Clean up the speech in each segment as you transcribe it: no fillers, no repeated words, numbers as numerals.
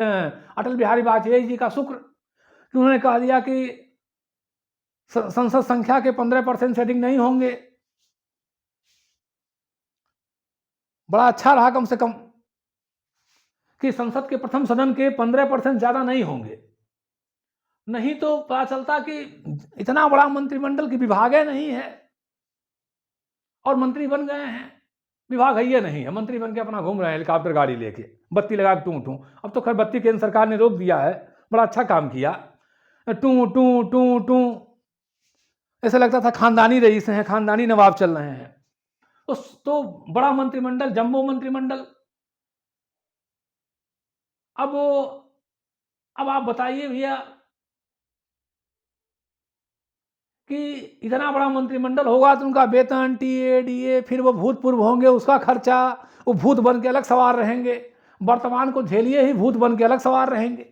अटल बिहारी वाजपेयी जी का शुक्र कि उन्होंने कह दिया कि संसद संख्या के 15% से अधिक नहीं होंगे। बड़ा अच्छा रहा कम से कम कि संसद के प्रथम सदन के 15% ज्यादा नहीं होंगे, नहीं तो पता चलता कि इतना बड़ा मंत्रिमंडल की विभाग नहीं है और मंत्री बन गए हैं। विभाग है ये नहीं है, मंत्री बन के अपना घूम रहे हैं हेलीकॉप्टर गाड़ी लेके, बत्ती लगा के टू टू। अब तो खैर बत्ती केंद्र सरकार ने रोक दिया है, बड़ा अच्छा काम किया। टू टू टू टू ऐसा लगता था खानदानी रईस हैं, खानदानी नवाब चल रहे हैं। तो बड़ा मंत्रिमंडल, जम्बो मंत्रिमंडल। अब आप बताइए भैया कि इतना बड़ा मंत्रिमंडल होगा तो उनका वेतन, टीए, डीए, फिर वो भूतपूर्व होंगे उसका खर्चा, वो भूत बन के अलग सवार रहेंगे, वर्तमान को झेलिए ही भूत बन के अलग सवार रहेंगे।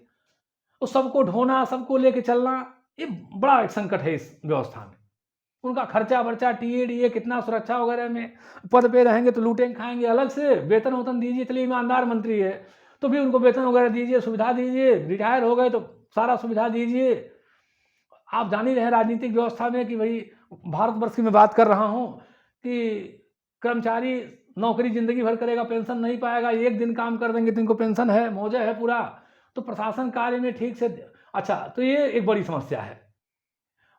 तो सबको ढोना, सबको लेके चलना, ये बड़ा एक संकट है इस व्यवस्था में। उनका खर्चा वर्चा, टीए डीए, कितना सुरक्षा वगैरह में, पद पे रहेंगे तो लूटेंगे खाएंगे अलग से, वेतन वतन दीजिए, चलिए ईमानदार मंत्री है तो भी उनको वेतन वगैरह दीजिए, सुविधा दीजिए, रिटायर हो गए तो सारा सुविधा दीजिए। आप जान ही रहे राजनीतिक व्यवस्था में कि भाई भारतवर्ष की मैं बात कर रहा हूँ कि कर्मचारी नौकरी जिंदगी भर करेगा, पेंशन नहीं पाएगा, एक दिन काम कर देंगे तो इनको पेंशन है, मौजा है पूरा। तो प्रशासन कार्य में ठीक से, अच्छा तो ये एक बड़ी समस्या है,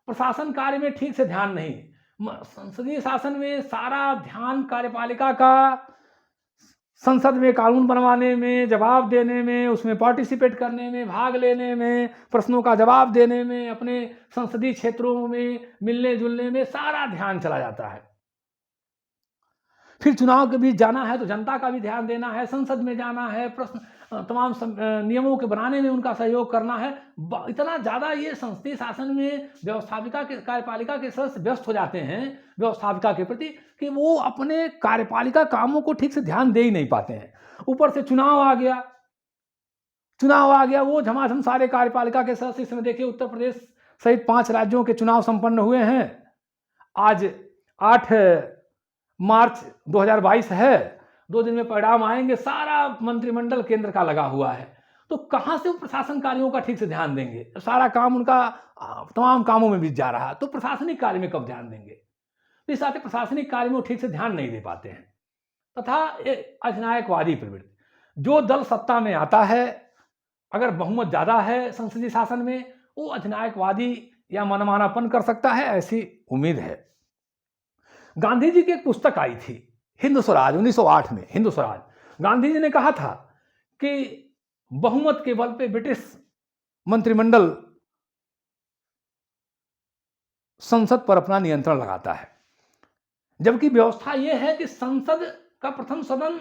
प्रशासन कार्य में ठीक से ध्यान नहीं। संसदीय शासन में सारा ध्यान कार्यपालिका का संसद में कानून बनवाने में, जवाब देने में, उसमें पार्टिसिपेट करने में, भाग लेने में, प्रश्नों का जवाब देने में, अपने संसदीय क्षेत्रों में मिलने जुलने में सारा ध्यान चला जाता है। फिर चुनाव के बीच जाना है तो जनता का भी ध्यान देना है, संसद में जाना है, प्रश्न तमाम नियमों के बनाने में उनका सहयोग करना है। इतना ज़्यादा ये संसदीय शासन में व्यवस्थापिका के, कार्यपालिका के सदस्य व्यस्त हो जाते हैं व्यवस्थापिका के प्रति कि वो अपने कार्यपालिका कामों को ठीक से ध्यान दे ही नहीं पाते हैं। ऊपर से चुनाव आ गया, वो झमाझम सारे कार्यपालिका के सदस्य। इसमें देखिए उत्तर प्रदेश सहित 5 राज्यों के चुनाव संपन्न हुए हैं। आज 8 मार्च 2022 है, 2 दिन में परिणाम आएंगे। सारा मंत्रिमंडल केंद्र का लगा हुआ है, तो कहां से वो प्रशासन कार्यों का ठीक से ध्यान देंगे? सारा काम उनका तमाम कामों में बीत जा रहा है, तो प्रशासनिक कार्य में कब ध्यान देंगे? तो इस आते प्रशासनिक कार्य में वो ठीक से ध्यान नहीं दे पाते हैं। तथा अधिनायकवादी प्रवृत्ति, जो दल सत्ता में आता है, अगर बहुमत ज्यादा है संसदीय शासन में, वो अधिनायकवादी या मनमानापन कर सकता है, ऐसी उम्मीद है। गांधी जी की एक पुस्तक आई थी हिंद स्वराज 1908 में, हिंद स्वराज। गांधी जी ने कहा था कि बहुमत के बल पे ब्रिटिश मंत्रिमंडल संसद पर अपना नियंत्रण लगाता है, जबकि व्यवस्था यह है कि संसद का प्रथम सदन,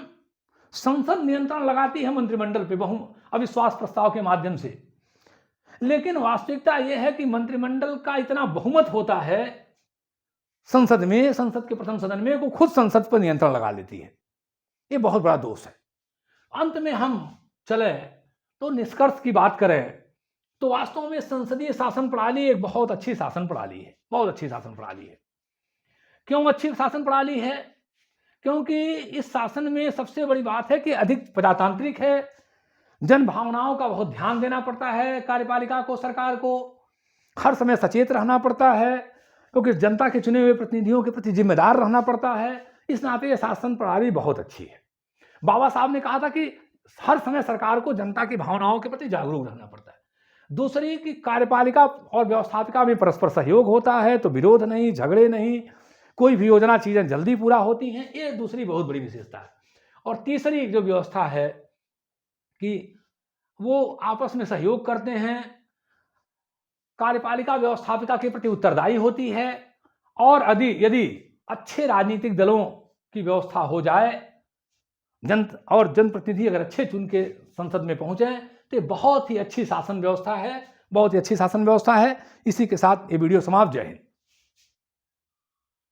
संसद नियंत्रण लगाती है मंत्रिमंडल पे अविश्वास प्रस्ताव के माध्यम से। लेकिन वास्तविकता यह है कि मंत्रिमंडल का इतना बहुमत होता है संसद में, संसद के प्रथम सदन में, वो खुद संसद पर नियंत्रण लगा लेती है। ये बहुत बड़ा दोष है। अंत में हम चले तो निष्कर्ष की बात करें तो वास्तव में संसदीय शासन प्रणाली एक बहुत अच्छी शासन प्रणाली है, बहुत अच्छी शासन प्रणाली है। क्यों अच्छी शासन प्रणाली है? क्योंकि इस शासन में सबसे बड़ी बात है कि अधिक प्रजातांत्रिक है, जन भावनाओं का बहुत ध्यान देना पड़ता है कार्यपालिका को, सरकार को हर समय सचेत रहना पड़ता है, क्योंकि जनता के चुने हुए प्रतिनिधियों के प्रति जिम्मेदार रहना पड़ता है। इस नाते यह शासन प्रणाली बहुत अच्छी है। बाबा साहब ने कहा था कि हर समय सरकार को जनता की भावनाओं के प्रति जागरूक रहना पड़ता है। दूसरी की कार्यपालिका और व्यवस्थापिका में परस्पर सहयोग होता है, तो विरोध नहीं, झगड़े नहीं, कोई भी योजना चीजें जल्दी पूरा होती हैं। ये दूसरी बहुत बड़ी विशेषता है। और तीसरी जो व्यवस्था है कि वो आपस में सहयोग करते हैं, कार्यपालिका व्यवस्थापिका के प्रति उत्तरदायी होती है। और यदि अच्छे राजनीतिक दलों की व्यवस्था हो जाए, जनप्रतिनिधि अगर अच्छे चुन के संसद में पहुंचे, तो बहुत ही अच्छी शासन व्यवस्था है, बहुत ही अच्छी शासन व्यवस्था है। इसी के साथ ये वीडियो समाप्त। जय हिंद।